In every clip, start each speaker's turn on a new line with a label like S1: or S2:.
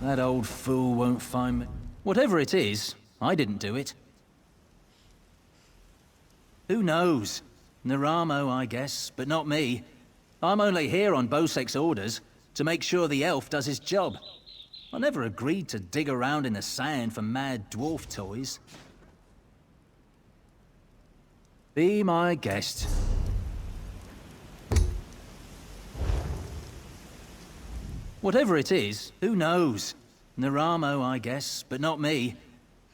S1: That old fool won't find me. Whatever it is, I didn't do it. Who knows? Naramo, I guess, but not me. I'm only here on Bosek's orders, to make sure the elf does his job. I never agreed to dig around in the sand for mad dwarf toys. Be my guest. Whatever it is, who knows? Naramo, I guess, but not me.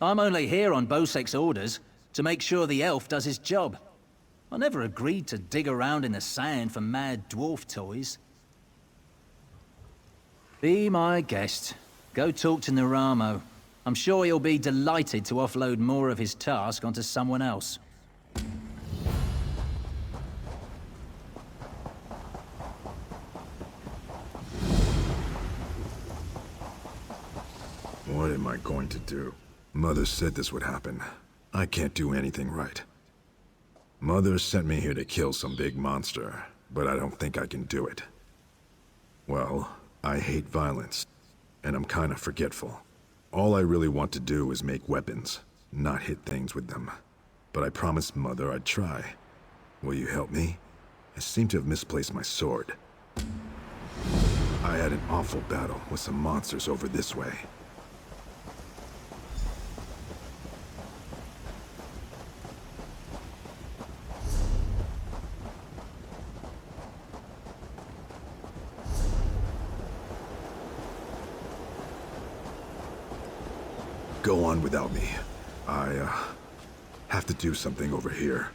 S1: I'm only here on Bosek's orders, to make sure the elf does his job. I never agreed to dig around in the sand for mad dwarf toys. Be my guest. Go talk to Naramo. I'm sure he'll be delighted to offload more of his task onto someone else.
S2: What am I going to do? Mother said this would happen. I can't do anything right. Mother sent me here to kill some big monster, but I don't think I can do it. Well, I hate violence, and I'm kind of forgetful. All I really want to do is make weapons, not hit things with them. But I promised Mother I'd try. Will you help me? I seem to have misplaced my sword. I had an awful battle with some monsters over this way. Go on without me. I have to do something over here.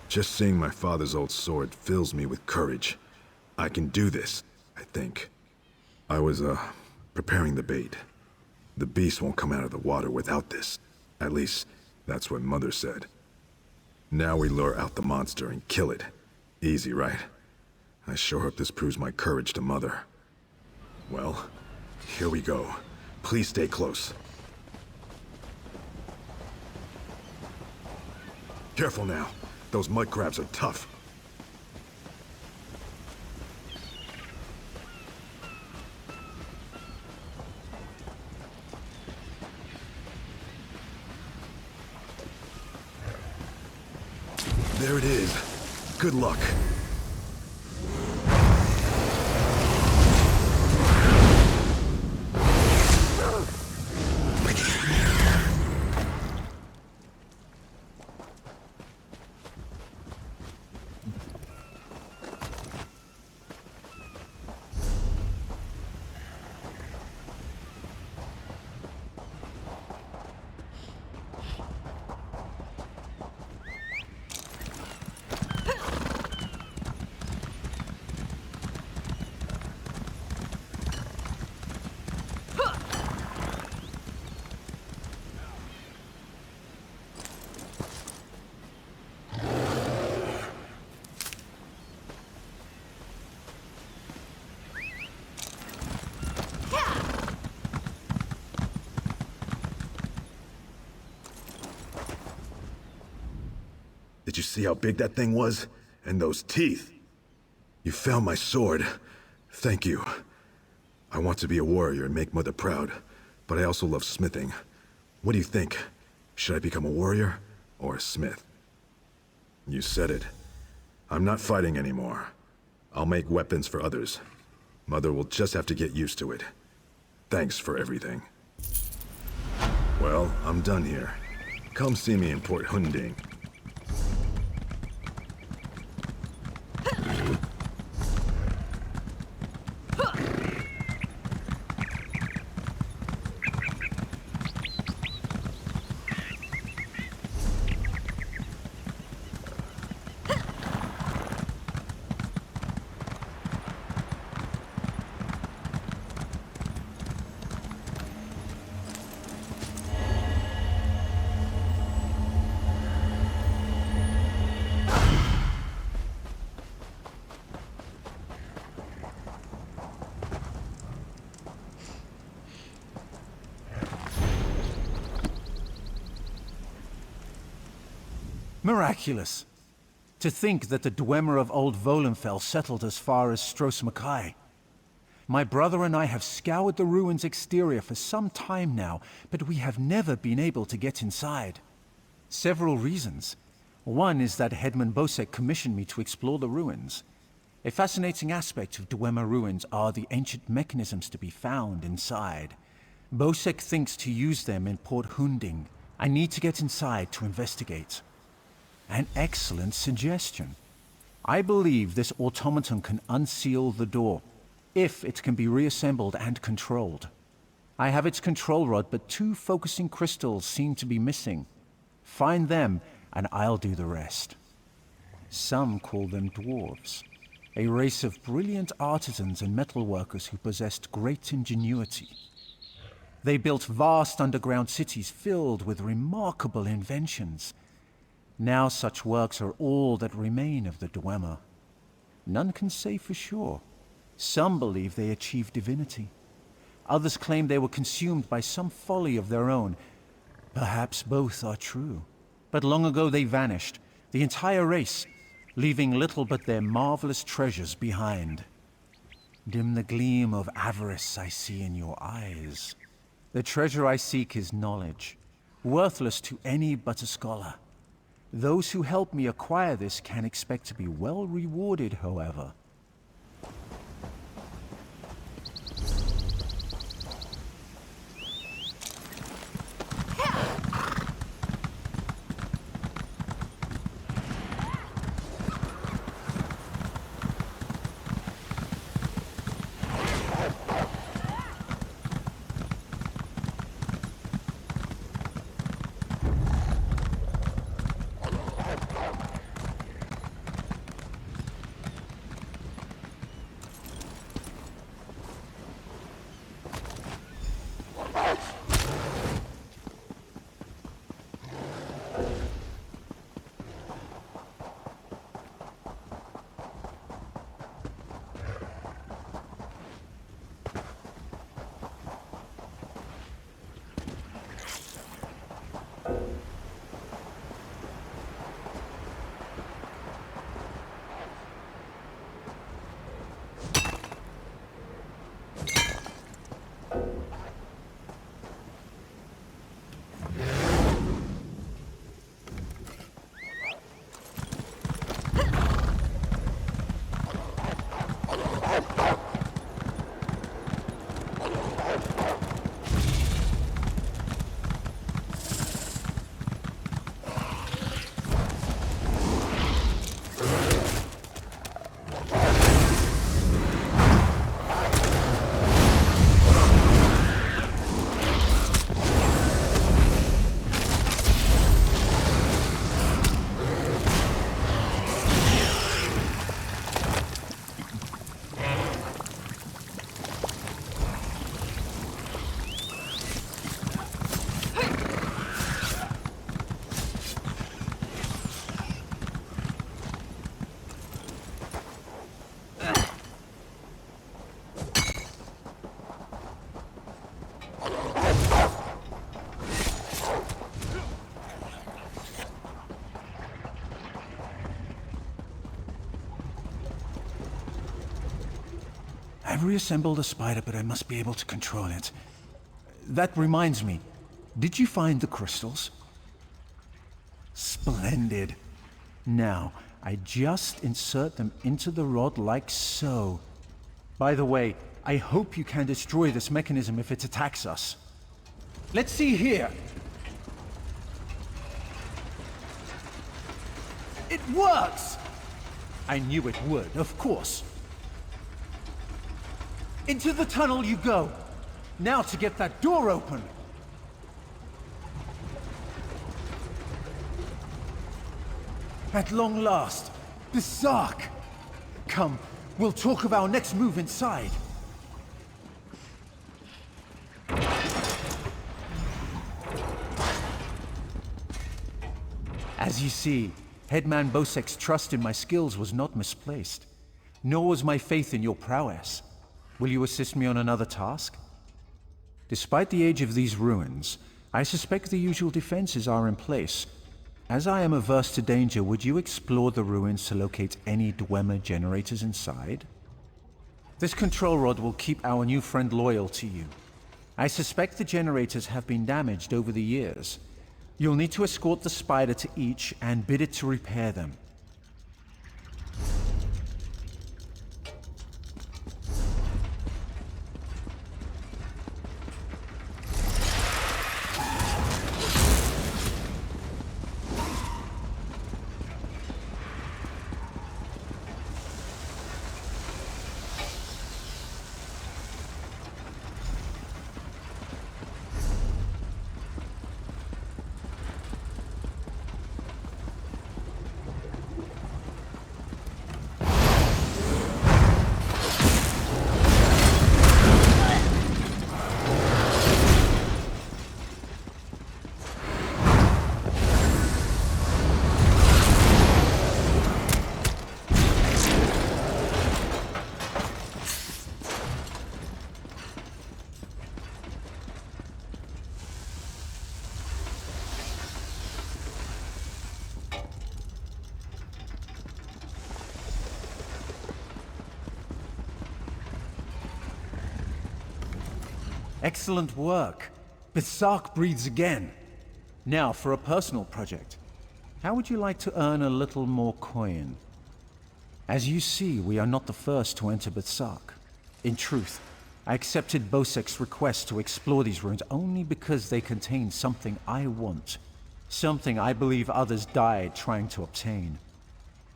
S2: Just seeing my father's old sword fills me with courage. I can do this, I think. I was, preparing the bait. The beast won't come out of the water without this. At least, that's what Mother said. Now we lure out the monster and kill it. Easy, right? I sure hope this proves my courage to Mother. Well, here we go. Please stay close. Careful now. Those mud crabs are tough. There it is. Good luck. Did you see how big that thing was? And those teeth? You found my sword. Thank you. I want to be a warrior and make Mother proud, but I also love smithing. What do you think? Should I become a warrior or a smith? You said it. I'm not fighting anymore. I'll make weapons for others. Mother will just have to get used to it. Thanks for everything. Well, I'm done here. Come see me in Port Hunding.
S3: Miraculous. To think that the Dwemer of Old Volenfell settled as far as Stros. My brother and I have scoured the ruins' exterior for some time now, but we have never been able to get inside. Several reasons. One is that Headman Bosek commissioned me to explore the ruins. A fascinating aspect of Dwemer ruins are the ancient mechanisms to be found inside. Bosek thinks to use them in Port Hunding. I need to get inside to investigate. An excellent suggestion. I believe this automaton can unseal the door, if it can be reassembled and controlled. I have its control rod, but 2 focusing crystals seem to be missing. Find them, and I'll do the rest. Some call them dwarves, a race of brilliant artisans and metalworkers who possessed great ingenuity. They built vast underground cities filled with remarkable inventions. Now such works are all that remain of the Dwemer. None can say for sure. Some believe they achieved divinity. Others claim they were consumed by some folly of their own. Perhaps both are true. But long ago they vanished, the entire race, leaving little but their marvelous treasures behind. Dim the gleam of avarice I see in your eyes. The treasure I seek is knowledge, worthless to any but a scholar. Those who help me acquire this can expect to be well rewarded, however. I've reassembled the spider, but I must be able to control it. That reminds me, did you find the crystals? Splendid. Now, I just insert them into the rod like so. By the way, I hope you can destroy this mechanism if it attacks us. Let's see here. It works! I knew it would, of course. Into the tunnel you go. Now to get that door open. At long last, the Sark. Come, we'll talk of our next move inside. As you see, Headman Bosek's trust in my skills was not misplaced, nor was my faith in your prowess. Will you assist me on another task? Despite the age of these ruins, I suspect the usual defenses are in place. As I am averse to danger, would you explore the ruins to locate any Dwemer generators inside? This control rod will keep our new friend loyal to you. I suspect the generators have been damaged over the years. You'll need to escort the spider to each and bid it to repair them. Excellent work. Berserk breathes again. Now, for a personal project. How would you like to earn a little more coin? As you see, we are not the first to enter Berserk. In truth, I accepted Bosek's request to explore these ruins only because they contain something I want. Something I believe others died trying to obtain.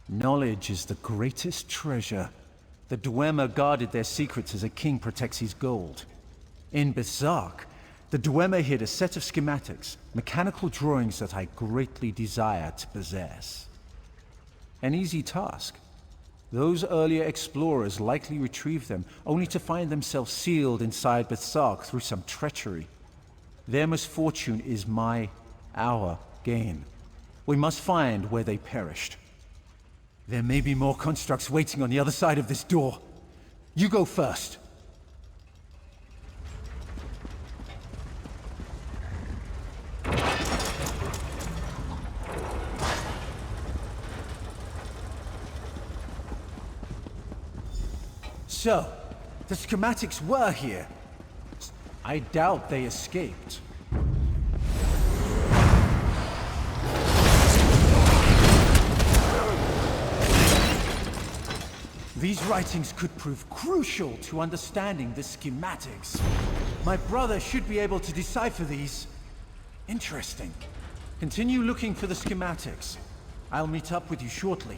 S3: Knowledge is the greatest treasure. The Dwemer guarded their secrets as a king protects his gold. In Berserk, the Dwemer hid a set of schematics, mechanical drawings that I greatly desire to possess. An easy task. Those earlier explorers likely retrieved them, only to find themselves sealed inside Berserk through some treachery. Their misfortune is our gain. We must find where they perished. There may be more constructs waiting on the other side of this door. You go first. So, the schematics were here. I doubt they escaped. These writings could prove crucial to understanding the schematics. My brother should be able to decipher these. Interesting. Continue looking for the schematics. I'll meet up with you shortly.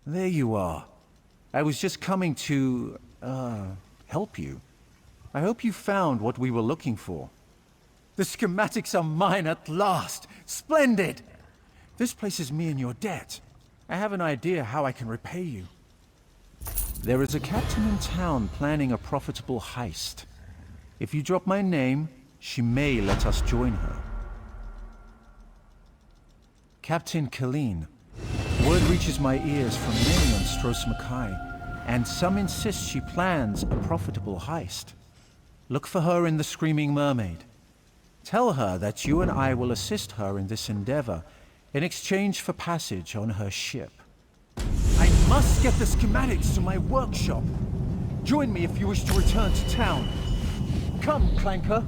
S3: There you are. I was just coming to, help you. I hope you found what we were looking for. The schematics are mine at last! Splendid! This places me in your debt. I have an idea how I can repay you. There is a captain in town planning a profitable heist. If you drop my name, she may let us join her. Captain Killeen. Word reaches my ears from many on Stros Mackay, and some insist she plans a profitable heist. Look for her in the Screaming Mermaid. Tell her that you and I will assist her in this endeavor in exchange for passage on her ship. I must get the schematics to my workshop. Join me if you wish to return to town. Come, Clanker.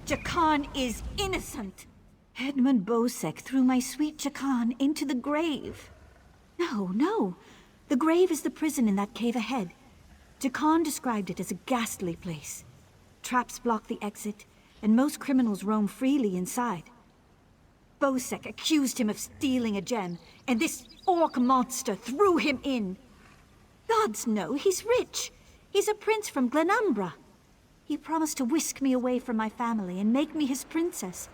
S4: Jakan is innocent. Edmund Bosek threw my sweet Jakan into the grave. No. The grave is the prison in that cave ahead. Jakan described it as a ghastly place. Traps block the exit, and most criminals roam freely inside. Bosek accused him of stealing a gem, and this orc monster threw him in. Gods know, he's rich. He's a prince from Glenumbra. He promised to whisk me away from my family and make me his princess.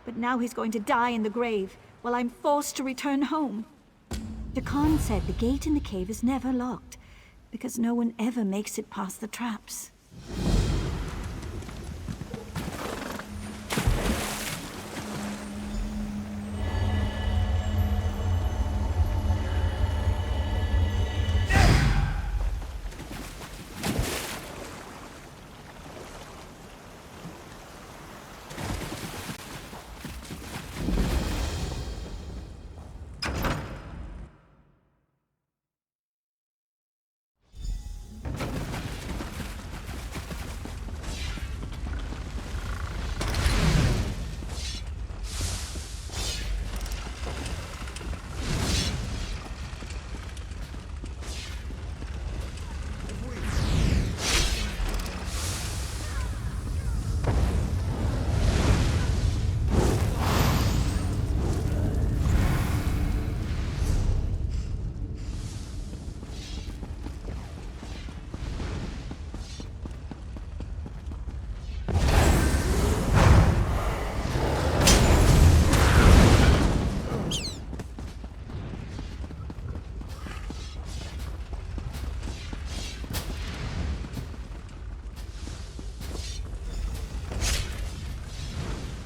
S4: But now he's going to die in the grave, while I'm forced to return home. Jakan said the gate in the cave is never locked, because no one ever makes it past the traps.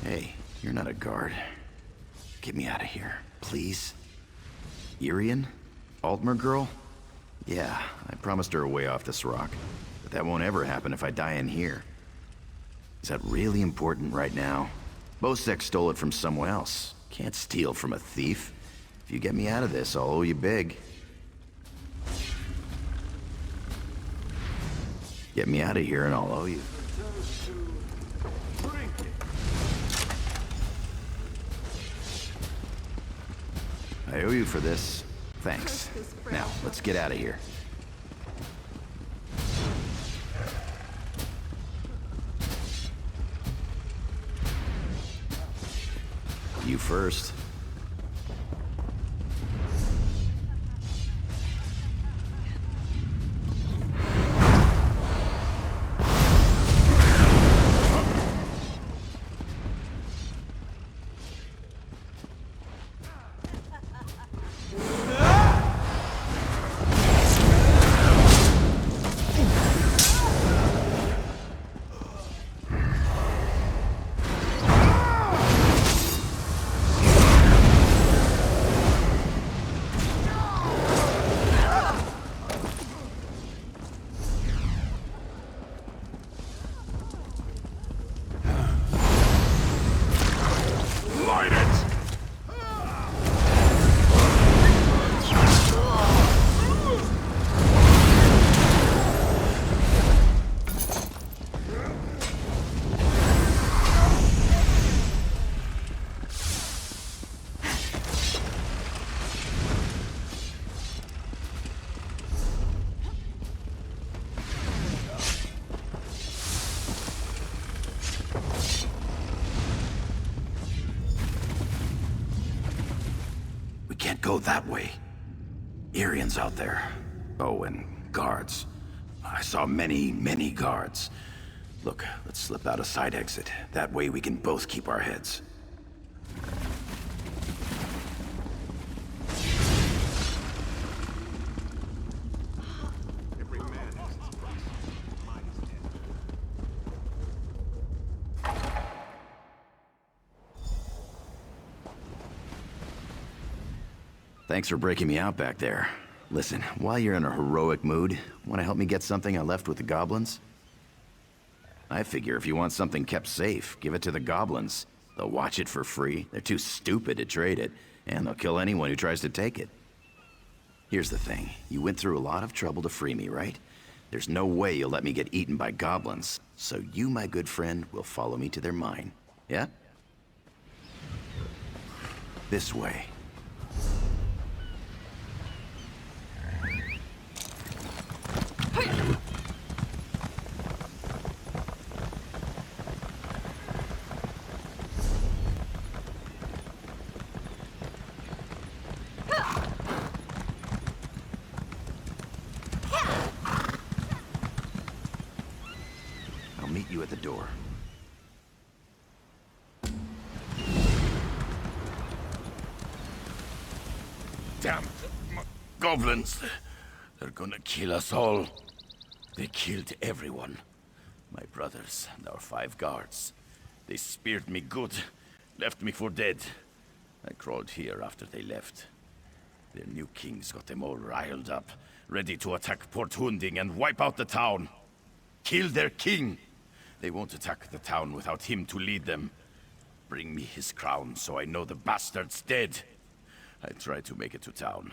S5: Hey, you're not a guard. Get me out of here, please. Irian? Altmer girl? Yeah, I promised her a way off this rock. But that won't ever happen if I die in here. Is that really important right now? Bosek stole it from someone else. Can't steal from a thief. If you get me out of this, I'll owe you big. Get me out of here and I'll owe you. I owe you for this. Thanks. Now, let's get out of here. You first. go that way. Irian's out there. Oh, and guards. I saw many, many guards. Look, let's slip out a side exit. That way we can both keep our heads. Thanks for breaking me out back there. Listen, while you're in a heroic mood, want to help me get something I left with the goblins? I figure if you want something kept safe, give it to the goblins. They'll watch it for free, they're too stupid to trade it, and they'll kill anyone who tries to take it. Here's the thing, you went through a lot of trouble to free me, right? There's no way you'll let me get eaten by goblins, so you, my good friend, will follow me to their mine. Yeah? This way. I'll meet you at the door.
S6: Damn goblins! They're gonna kill us all. They killed everyone. My brothers and our 5 guards. They speared me good, left me for dead. I crawled here after they left. Their new king's got them all riled up, ready to attack Port Hunding and wipe out the town. Kill their king! They won't attack the town without him to lead them. Bring me his crown so I know the bastard's dead. I try to make it to town,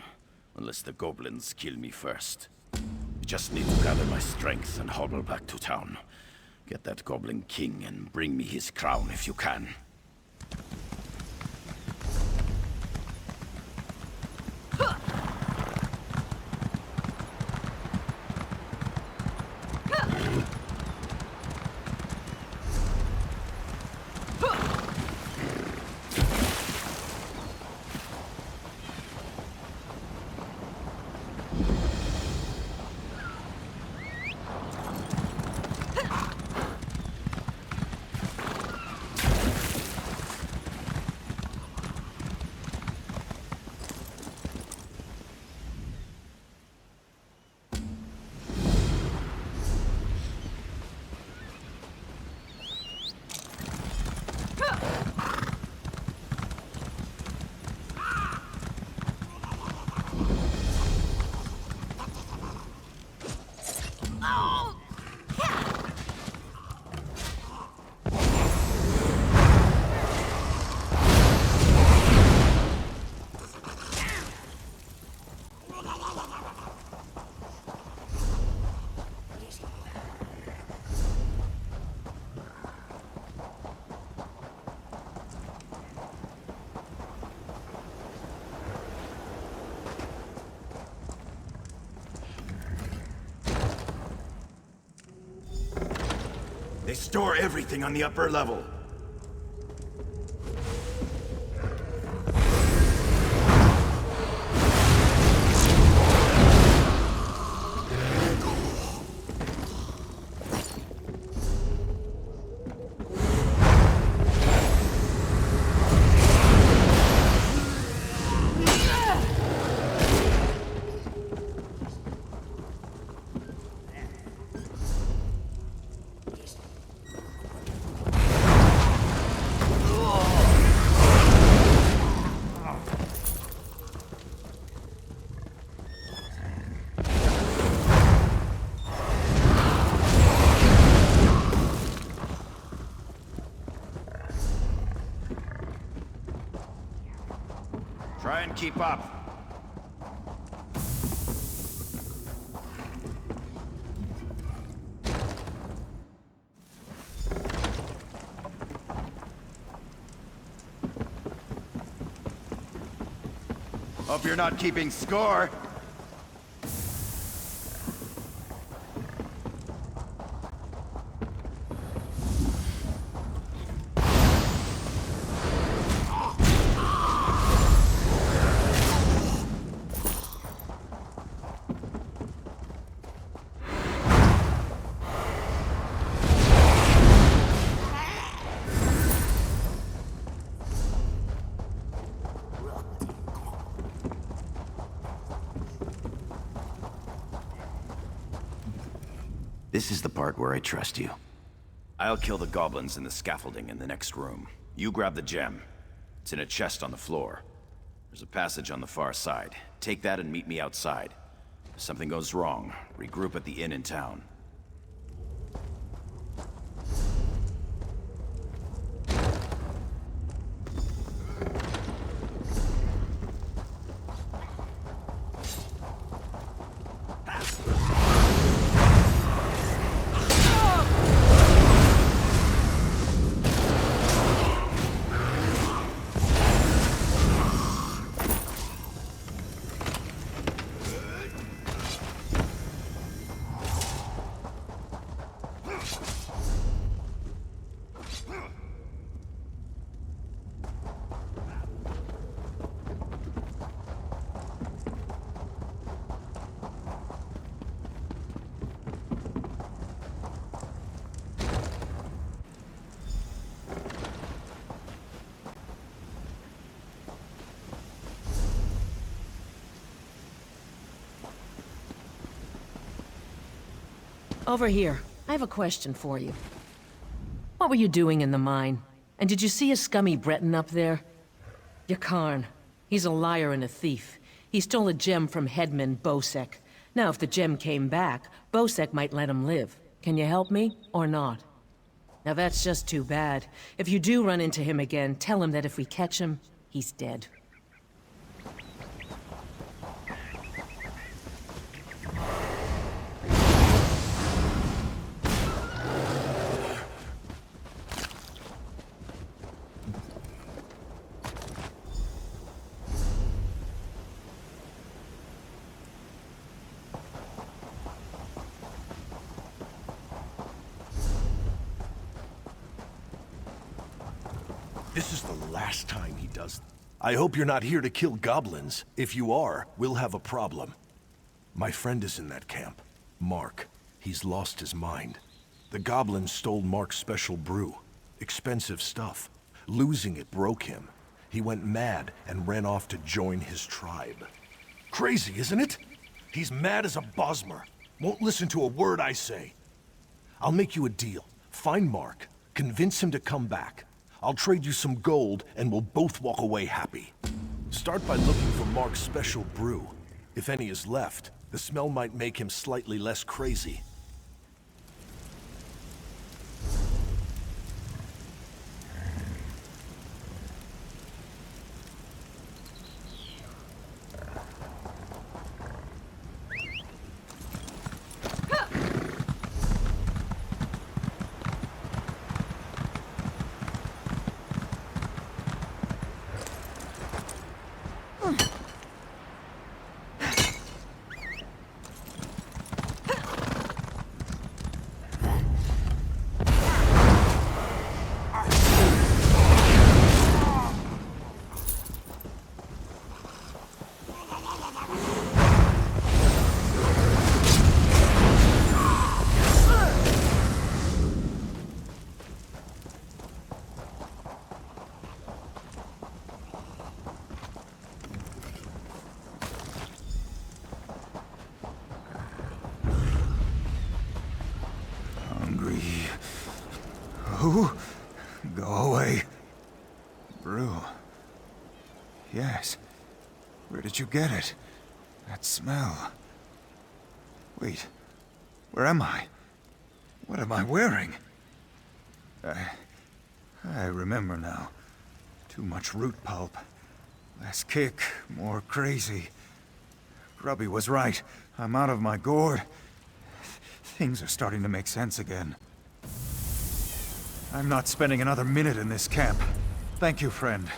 S6: unless the goblins kill me first. I just need to gather my strength and hobble back to town. Get that goblin king and bring me his crown if you can.
S5: They store everything on the upper level.
S6: Try and keep up. Hope you're not keeping score.
S5: This is the part where I trust you. I'll kill the goblins in the scaffolding in the next room. You grab the gem. It's in a chest on the floor. There's a passage on the far side. Take that and meet me outside. If something goes wrong, regroup at the inn in town.
S7: Over here. I have a question for you. What were you doing in the mine? And did you see a scummy Breton up there? Yakarn. He's a liar and a thief. He stole a gem from headman Bosek. Now, if the gem came back, Bosek might let him live. Can you help me, or not? Now that's just too bad. If you do run into him again, tell him that if we catch him, he's dead.
S8: This is the last time he does. I hope you're not here to kill goblins. If you are, we'll have a problem. My friend is in that camp. Mark. He's lost his mind. The goblins stole Mark's special brew. Expensive stuff. Losing it broke him. He went mad and ran off to join his tribe. Crazy, isn't it? He's mad as a Bosmer. Won't listen to a word I say. I'll make you a deal. Find Mark. Convince him to come back. I'll trade you some gold, and we'll both walk away happy. Start by looking for Mark's special brew. If any is left, the smell might make him slightly less crazy.
S3: Who? Go away. Brew. Yes. Where did you get it? That smell. Wait. Where am I? What am I wearing? I remember now. Too much root pulp. Less kick, more crazy. Grubby was right. I'm out of my gourd. Things are starting to make sense again. I'm not spending another minute in this camp. Thank you, friend.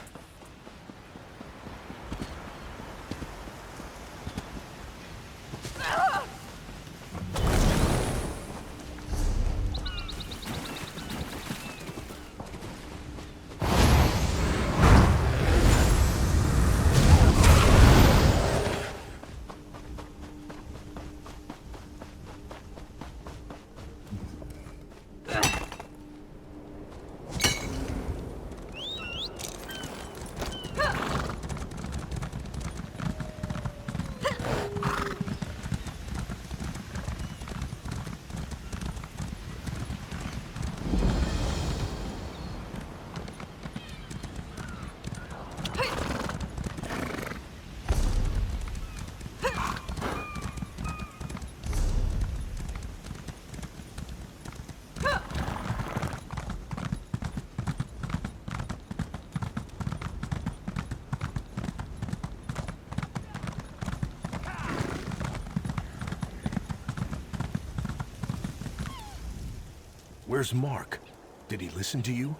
S8: Where's Mark? Did he listen to you?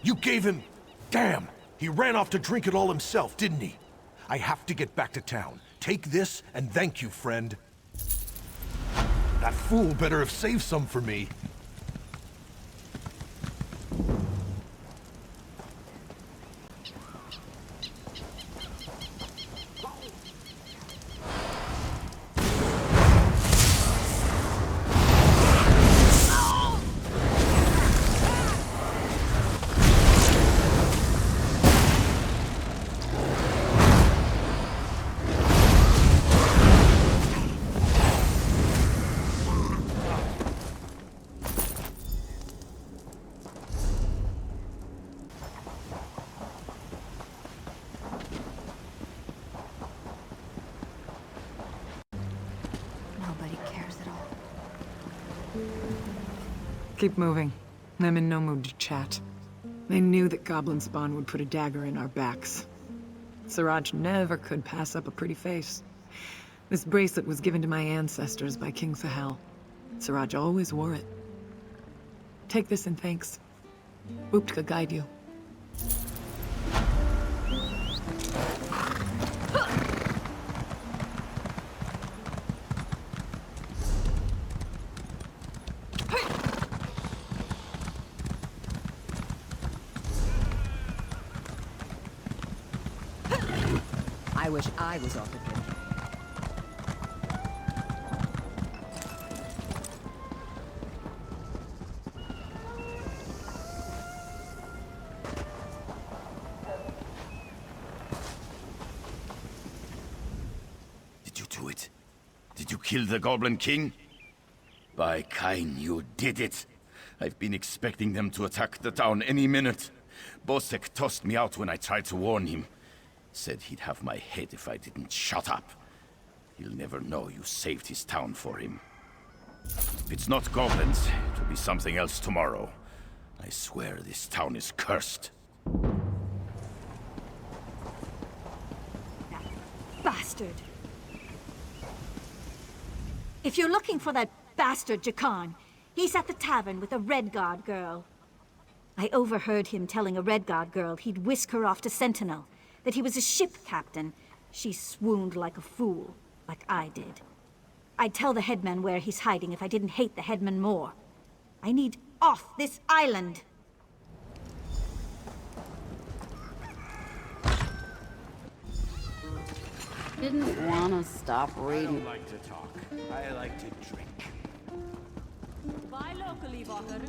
S8: You gave him... Damn! He ran off to drink it all himself, didn't he? I have to get back to town. Take this, and thank you, friend. That fool better have saved some for me.
S4: Nobody cares at all.
S9: Keep moving. I'm in no mood to chat. I knew that goblin spawn would put a dagger in our backs. Siraj never could pass up a pretty face. This bracelet was given to my ancestors by King Sahel. Siraj always wore it. Take this in thanks. Uptka guide you.
S10: I wish I was off again.
S6: Did you do it? Did you kill the Goblin King? By Kain, you did it. I've been expecting them to attack the town any minute. Bosek tossed me out when I tried to warn him. Said he'd have my head if I didn't shut up. He'll never know you saved his town for him. If it's not goblins, it will be something else tomorrow. I swear this town is cursed.
S4: That bastard! If you're looking for that bastard Jakan, he's at the tavern with a Redguard girl. I overheard him telling a Redguard girl he'd whisk her off to Sentinel, that he was a ship captain. She swooned like a fool, like I did. I'd tell the headman where he's hiding if I didn't hate the headman more. I need off this island!
S11: Didn't want to stop reading.
S12: I don't like to talk. I like to drink.
S10: Buy locally, walkers.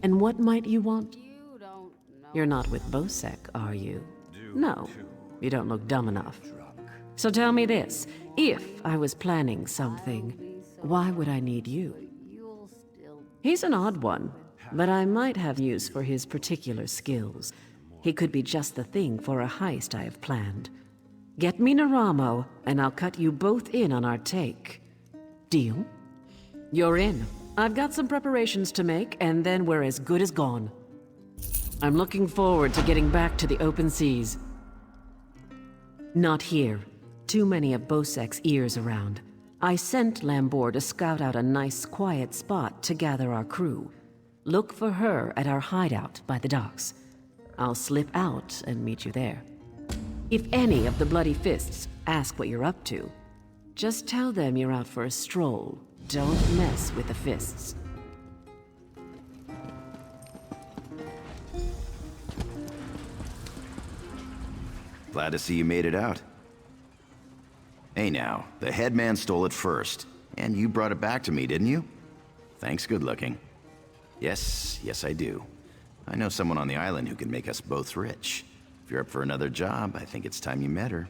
S7: And what might you want?
S11: You don't know.
S7: You're not with Bosek, are you? No, you don't look dumb enough. So tell me this, if I was planning something, why would I need you?
S11: You'll still...
S7: He's an odd one, but I might have use for his particular skills. He could be just the thing for a heist I have planned. Get me Naramo, and I'll cut you both in on our take. Deal? You're in. I've got some preparations to make, and then we're as good as gone. I'm looking forward to getting back to the open seas. Not here. Too many of Bosek's ears around. I sent Lambor to scout out a nice, quiet spot to gather our crew. Look for her at our hideout by the docks. I'll slip out and meet you there. If any of the Bloody Fists ask what you're up to, just tell them you're out for a stroll. Don't mess with the fists.
S5: Glad to see you made it out. Hey now, the headman stole it first, and you brought it back to me, didn't you? Thanks, good looking. Yes, I do. I know someone on the island who can make us both rich. If you're up for another job, I think it's time you met her.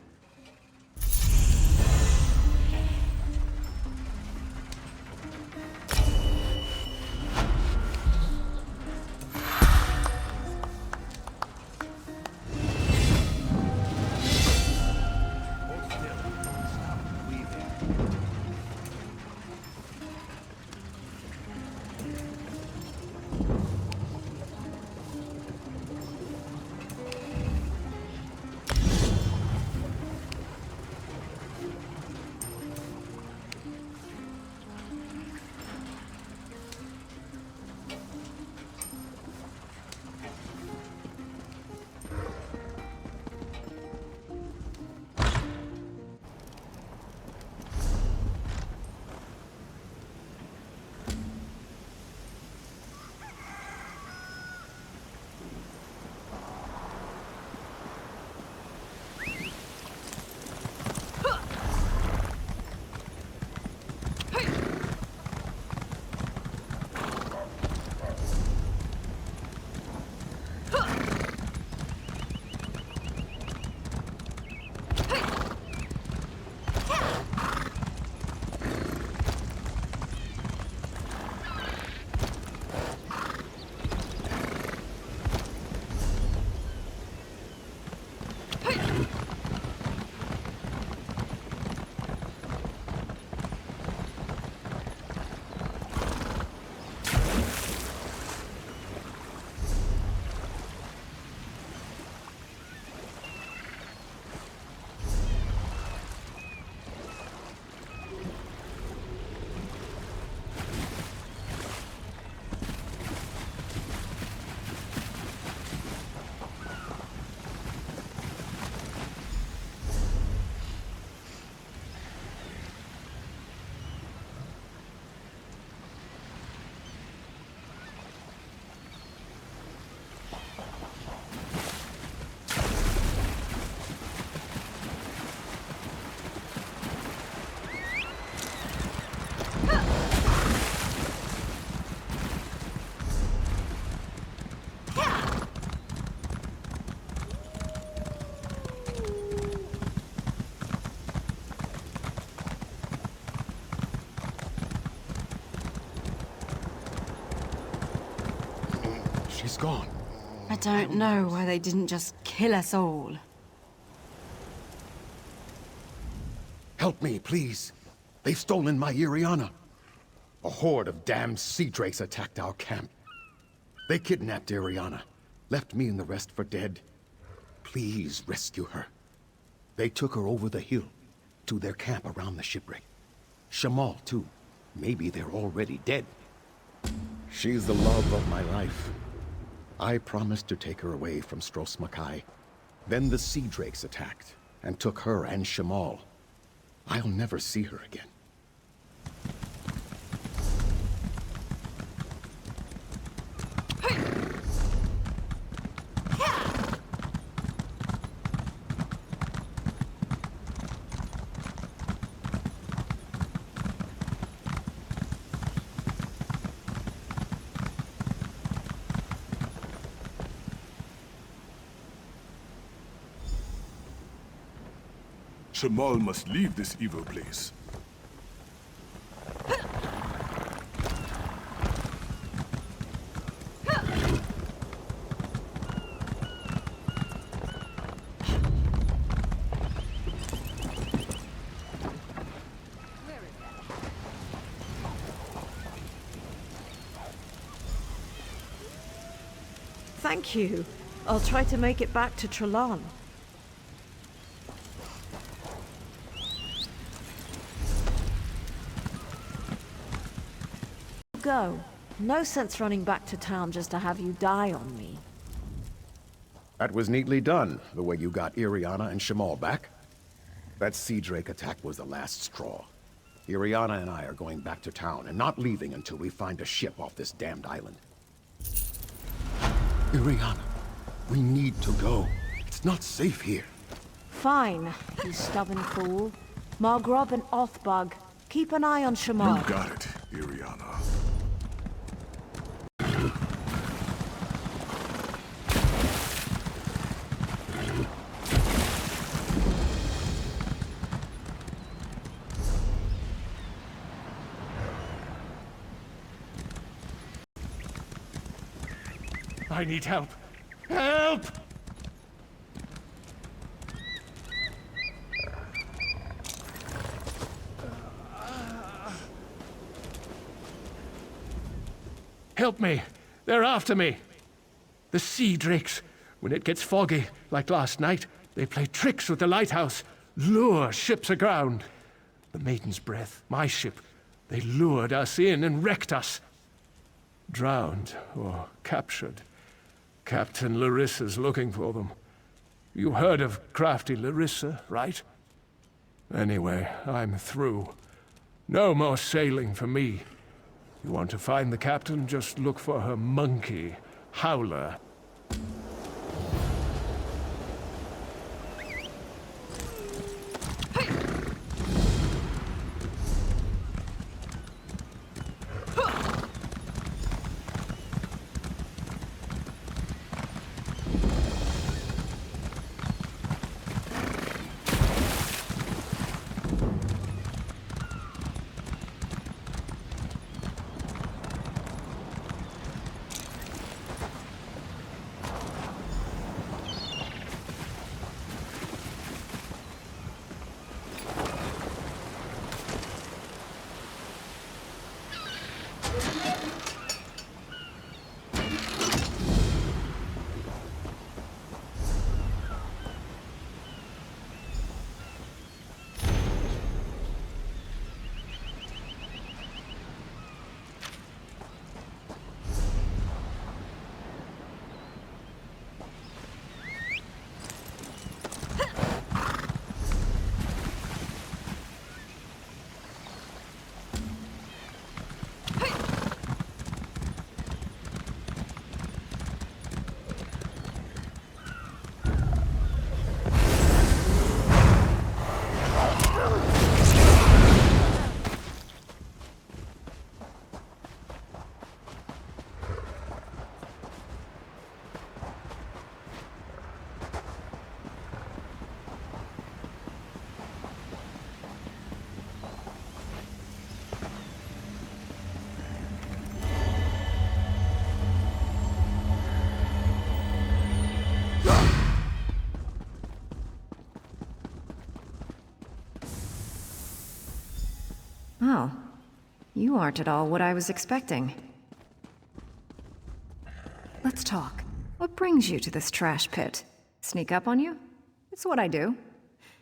S13: She's gone.
S14: I don't know why they didn't just kill us all.
S13: Help me, please. They've stolen my Iriana. A horde of damned sea drakes attacked our camp. They kidnapped Iriana, left me and the rest for dead. Please rescue her. They took her over the hill to their camp around the shipwreck. Shamal, too. Maybe they're already dead. She's the love of my life. I promised to take her away from Stros Makai. Then the sea drakes attacked and took her and Shamal. I'll never see her again.
S15: Shamal must leave this evil place.
S16: Thank you. I'll try to make it back to Trelan. Go. No sense running back to town just to have you die on me.
S13: That was neatly done, the way you got Iriana and Shamal back. That sea drake attack was the last straw. Iriana and I are going back to town and not leaving until we find a ship off this damned island. Iriana, we need to go. It's not safe here.
S16: Fine, you stubborn fool. Margrob and Othbug, keep an eye on Shamal.
S15: You got it, Iriana.
S17: I need help. Help! Help me! They're after me! The sea drakes. When it gets foggy, like last night, they play tricks with the lighthouse, lure ships aground. The Maiden's Breath, my ship, they lured us in and wrecked us. Drowned or captured. Captain Larissa's looking for them. You heard of crafty Larissa, right? Anyway, I'm through. No more sailing for me. You want to find the captain, just look for her monkey, Howler.
S18: Oh. You aren't at all what I was expecting. Let's talk. What brings you to this trash pit? Sneak up on you? It's what I do.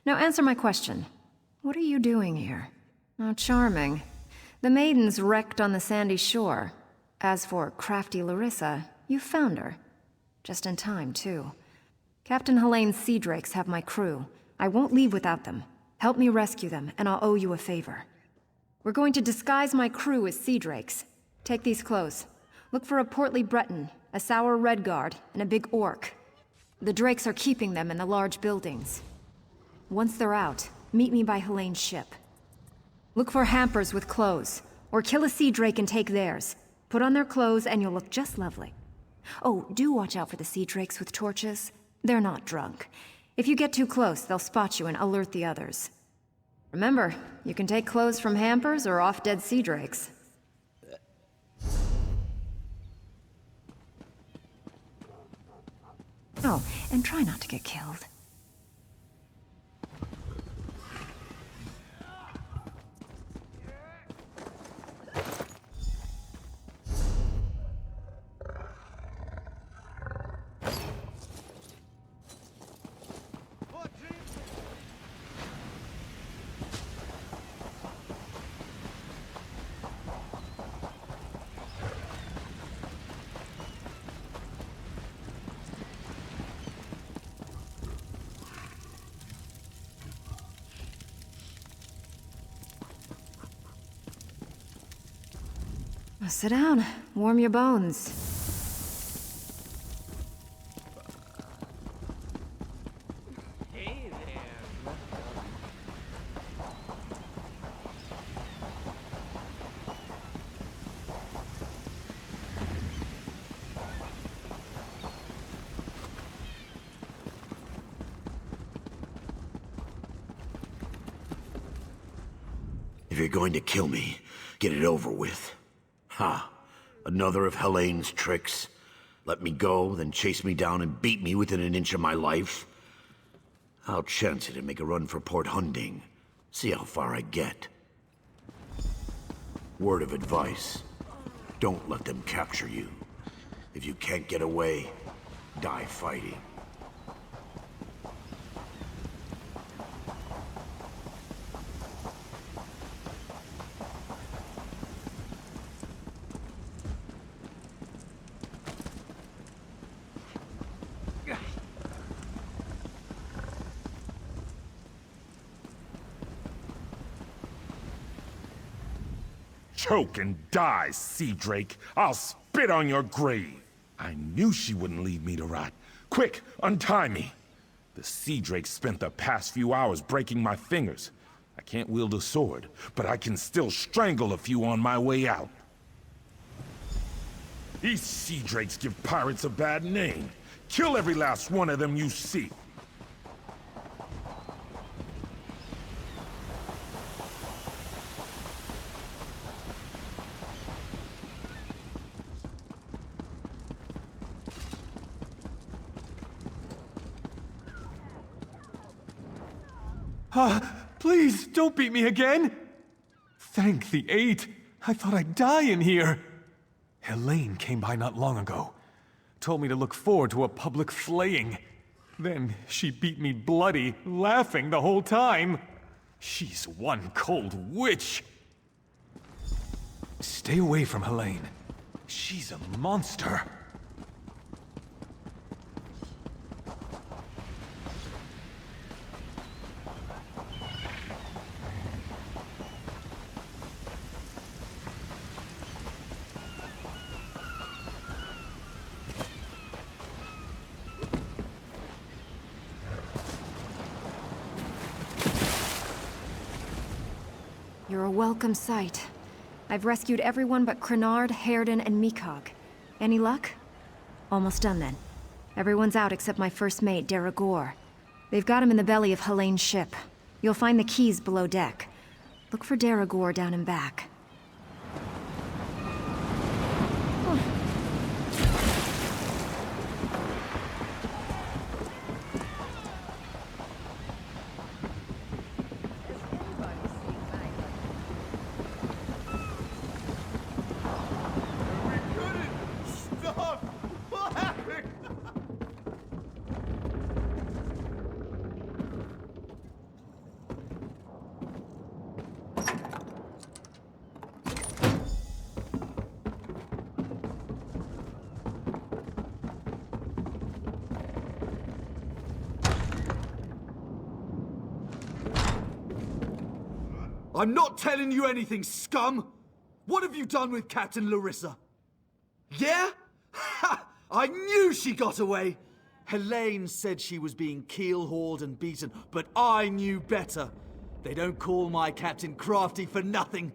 S18: Now answer my question. What are you doing here? Oh, charming. The maiden's wrecked on the sandy shore. As for crafty Larissa, you found her. Just in time, too. Captain Helene's sea drakes have my crew. I won't leave without them. Help me rescue them, and I'll owe you a favor. We're going to disguise my crew as sea drakes. Take these clothes. Look for a portly Breton, a sour redguard, and a big orc. The drakes are keeping them in the large buildings. Once they're out, meet me by Helene's ship. Look for hampers with clothes, or kill a sea drake and take theirs. Put on their clothes and you'll look just lovely. Oh, do watch out for the sea drakes with torches. They're not drunk. If you get too close, they'll spot you and alert the others. Remember, you can take clothes from hampers or off-dead sea drakes. Oh, and try not to get killed. Sit down. Warm your bones.
S12: Hey there.
S6: If you're going to kill me, get it over with. Ha! Another of Helene's tricks. Let me go, then chase me down and beat me within an inch of my life. I'll chance it and make a run for Port Hunding. See how far I get. Word of advice. Don't let them capture you. If you can't get away, die fighting.
S19: Choke and die, Sea Drake. I'll spit on your grave. I knew she wouldn't leave me to rot. Quick, untie me. The Sea Drake spent the past few hours breaking my fingers. I can't wield a sword, but I can still strangle a few on my way out. These Sea Drakes give pirates a bad name. Kill every last one of them you see.
S3: Please, don't beat me again! Thank the eight. I thought I'd die in here. Helene came by not long ago. Told me to look forward to a public flaying. Then she beat me bloody, laughing the whole time. She's one cold witch. Stay away from Helene. She's a monster.
S18: You're a welcome sight. I've rescued everyone but Crenard, Hairden, and Mikog. Any luck? Almost done then. Everyone's out except my first mate, Daragor. They've got him in the belly of Helene's ship. You'll find the keys below deck. Look for Daragor down and back.
S20: I'm not telling you anything, scum! What have you done with Captain Larissa? Yeah? Ha! I knew she got away! Helene said she was being keel-hauled and beaten, but I knew better. They don't call my captain crafty for nothing.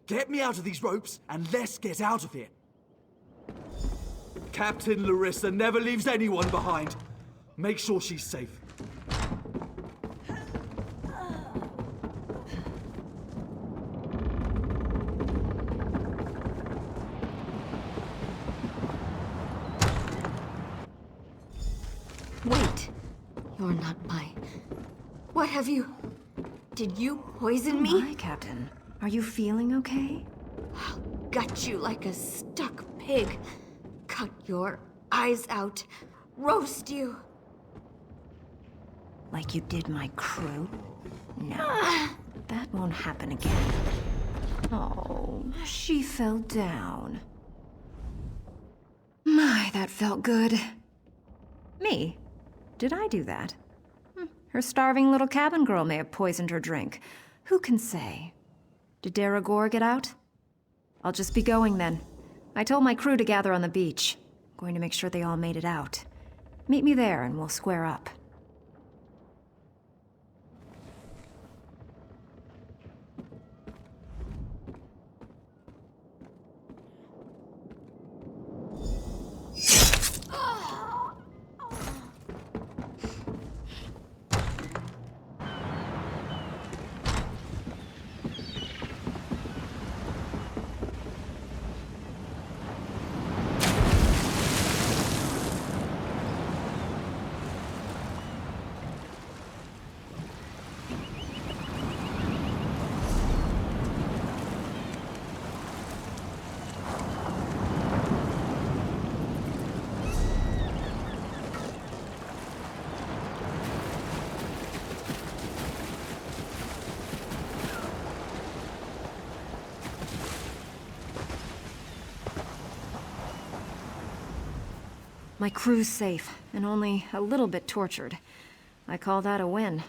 S20: Get me out of these ropes, and let's get out of here. Captain Larissa never leaves anyone behind. Make sure she's safe.
S4: Wait. You're not my... What have you... Did you poison me?
S18: My Captain. Are you feeling okay?
S4: I'll gut you like a stuck pig. Cut your eyes out. Roast you.
S18: Like you did my crew? No. That won't happen again. Oh, she fell down. My, that felt good. Me? Did I do that? Her starving little cabin girl may have poisoned her drink. Who can say? Did Daragor get out? I'll just be going then. I told my crew to gather on the beach. Going to make sure they all made it out. Meet me there and we'll square up. My crew's safe, and only a little bit tortured. I call that a win.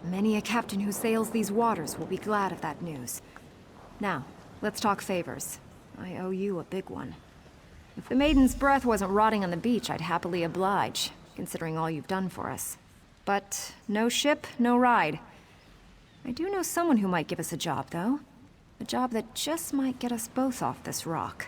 S18: Many a captain who sails these waters will be glad of that news. Now, let's talk favors. I owe you a big one. If the Maiden's Breath wasn't rotting on the beach, I'd happily oblige, considering all you've done for us. But no ship, no ride. I do know someone who might give us a job, though. A job that just might get us both off this rock.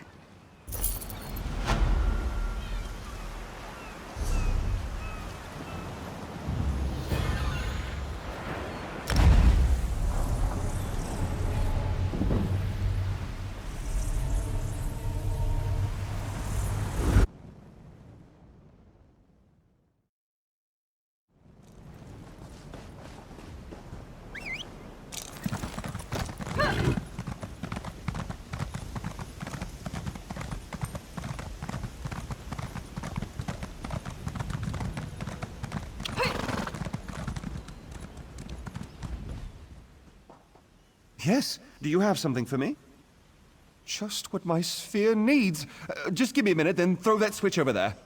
S21: Yes? Do you have something for me? Just what my sphere needs. Just give me a minute, then throw that switch over there.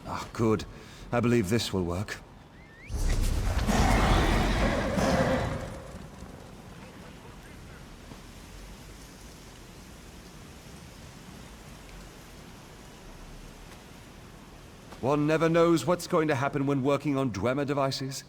S21: Ah, good. I believe this will work. One never knows what's going to happen when working on Dwemer devices.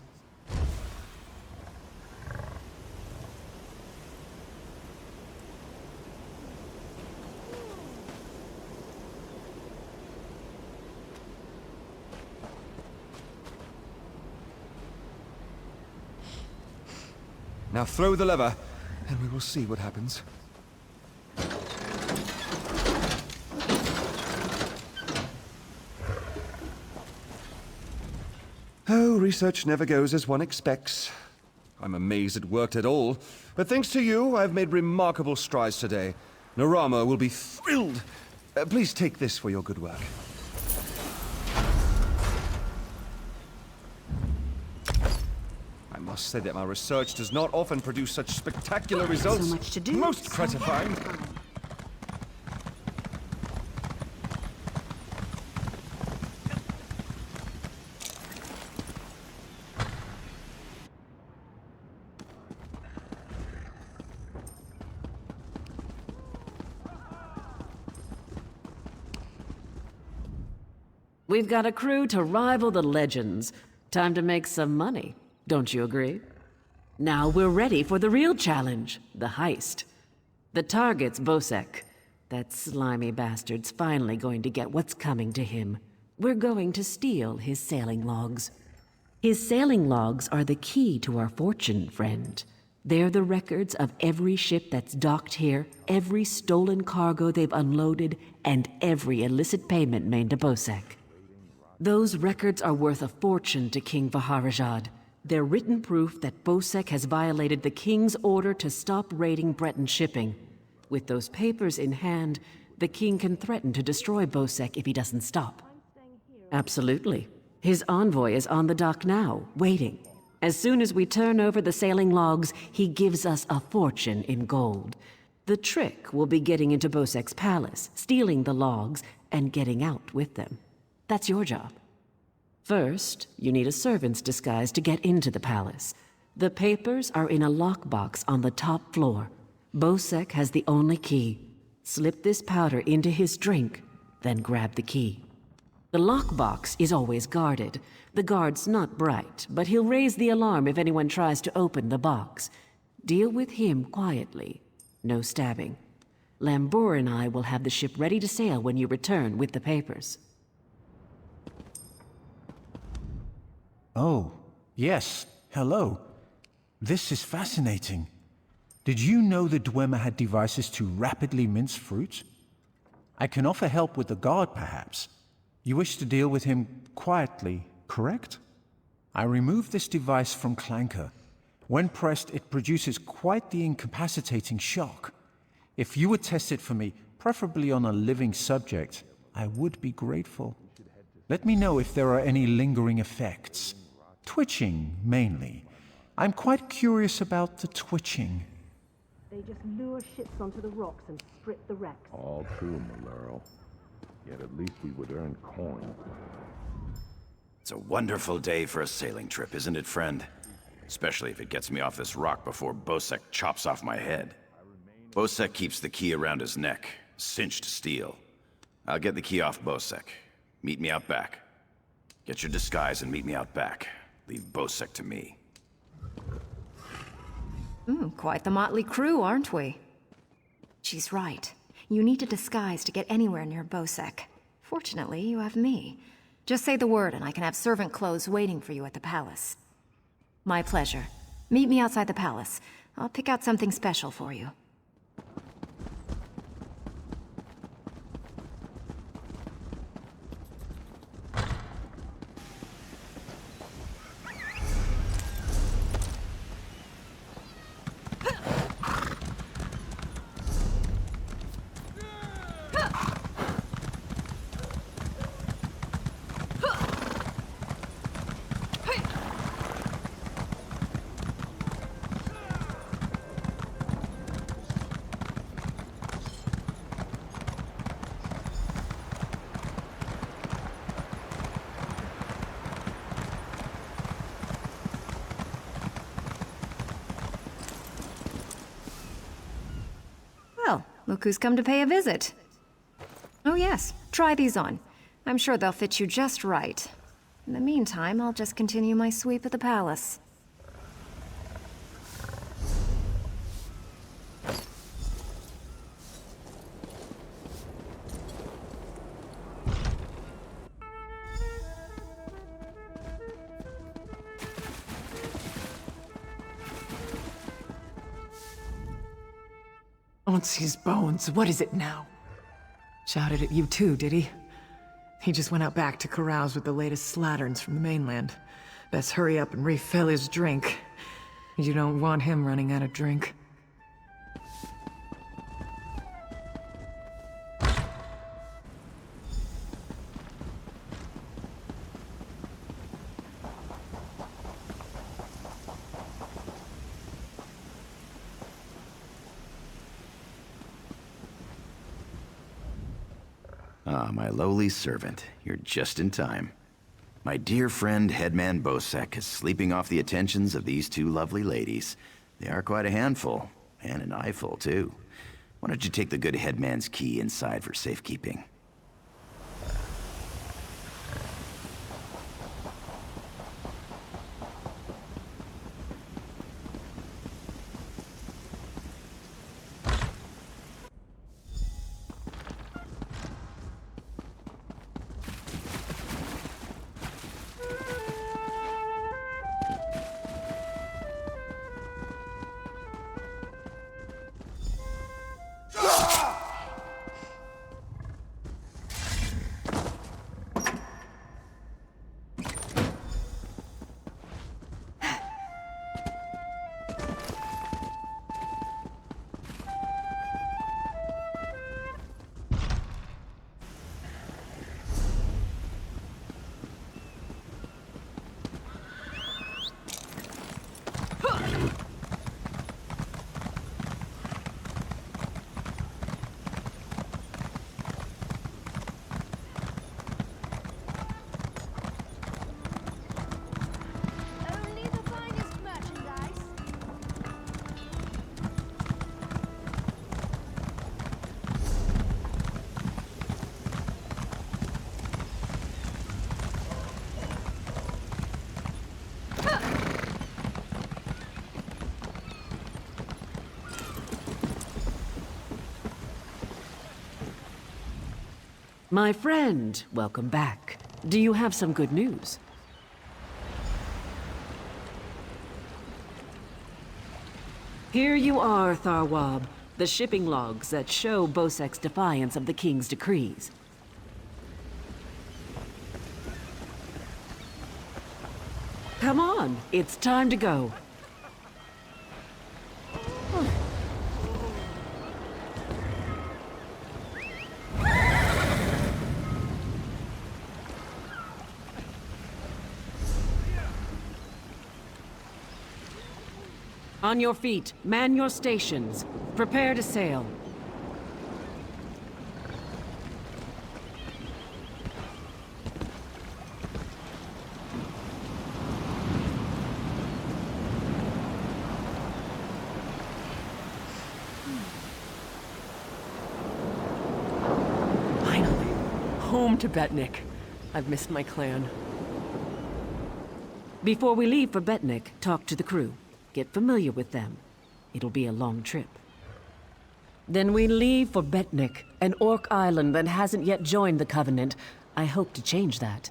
S21: Now throw the lever, and we will see what happens. Oh, research never goes as one expects. I'm amazed it worked at all. But thanks to you, I've made remarkable strides today. Narama will be thrilled. Please take this for your good work. I must say that my research does not often produce such spectacular results.
S4: So much to do.
S21: Most gratifying.
S1: We've got a crew to rival the legends. Time to make some money, don't you agree? Now we're ready for the real challenge, the heist. The target's Bosek. That slimy bastard's finally going to get what's coming to him. We're going to steal his sailing logs. His sailing logs are the key to our fortune, friend. They're the records of every ship that's docked here, every stolen cargo they've unloaded, and every illicit payment made to Bosek. Those records are worth a fortune to King Vaharajad. They're written proof that Bosek has violated the king's order to stop raiding Breton shipping. With those papers in hand, the king can threaten to destroy Bosek if he doesn't stop. Absolutely. His envoy is on the dock now, waiting. As soon as we turn over the sailing logs, he gives us a fortune in gold. The trick will be getting into Bosek's palace, stealing the logs, and getting out with them. That's your job. First, you need a servant's disguise to get into the palace. The papers are in a lockbox on the top floor. Bosek has the only key. Slip this powder into his drink, then grab the key. The lockbox is always guarded. The guard's not bright, but he'll raise the alarm if anyone tries to open the box. Deal with him quietly. No stabbing. Lambor and I will have the ship ready to sail when you return with the papers.
S3: Oh, yes. Hello. This is fascinating. Did you know the Dwemer had devices to rapidly mince fruit? I can offer help with the guard, perhaps. You wish to deal with him quietly, correct? I removed this device from Clanker. When pressed, it produces quite the incapacitating shock. If you would test it for me, preferably on a living subject, I would be grateful. Let me know if there are any lingering effects. Twitching, mainly. I'm quite curious about the twitching.
S10: They just lure ships onto the rocks and strip the wrecks.
S19: All true, Malero. Yet at least we would earn coins.
S5: It's a wonderful day for a sailing trip, isn't it, friend? Especially if it gets me off this rock before Bosek chops off my head. Bosek keeps the key around his neck, cinched steel. I'll get the key off Bosek. Meet me out back. Get your disguise and meet me out back. Leave Bosek to me.
S18: Quite the motley crew, aren't we? She's right. You need a disguise to get anywhere near Bosek. Fortunately, you have me. Just say the word and I can have servant clothes waiting for you at the palace. My pleasure. Meet me outside the palace. I'll pick out something special for you. Look who's come to pay a visit. Oh yes, try these on. I'm sure they'll fit you just right. In the meantime, I'll just continue my sweep of the palace.
S9: Onsi's bones, what is it now? Shouted at you too, did he? He just went out back to carouse with the latest slatterns from the mainland. Best hurry up and refill his drink. You don't want him running out of drink.
S5: Ah, my lowly servant. You're just in time. My dear friend, Headman Bosek, is sleeping off the attentions of these two lovely ladies. They are quite a handful, and an eyeful, too. Why don't you take the good headman's key inside for safekeeping?
S1: My friend, welcome back. Do you have some good news? Here you are, Tharwab. The shipping logs that show Bosek's defiance of the king's decrees. Come on, it's time to go. On your feet, man your stations. Prepare to sail.
S7: Finally, home to Betnik. I've missed my clan.
S1: Before we leave for Betnik, talk to the crew. Get familiar with them. It'll be a long trip. Then we leave for Betnik, an orc island that hasn't yet joined the Covenant. I hope to change that.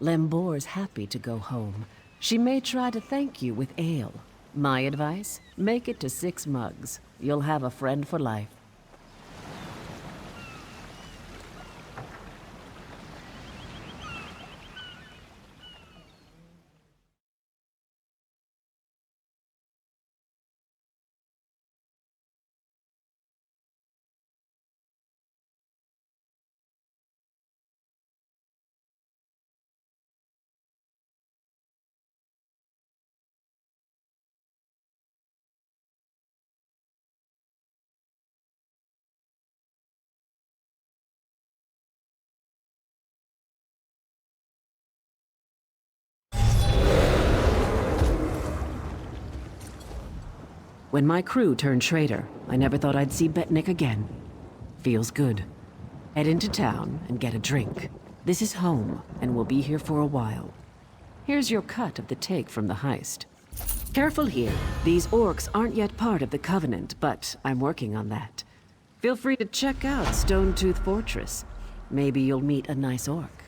S1: Lembor's happy to go home. She may try to thank you with ale. My advice? Make it to 6 mugs. You'll have a friend for life. When my crew turned traitor, I never thought I'd see Betnik again. Feels good. Head into town and get a drink. This is home, and we'll be here for a while. Here's your cut of the take from the heist. Careful here. These orcs aren't yet part of the Covenant, but I'm working on that. Feel free to check out Stone Tooth Fortress. Maybe you'll meet a nice orc.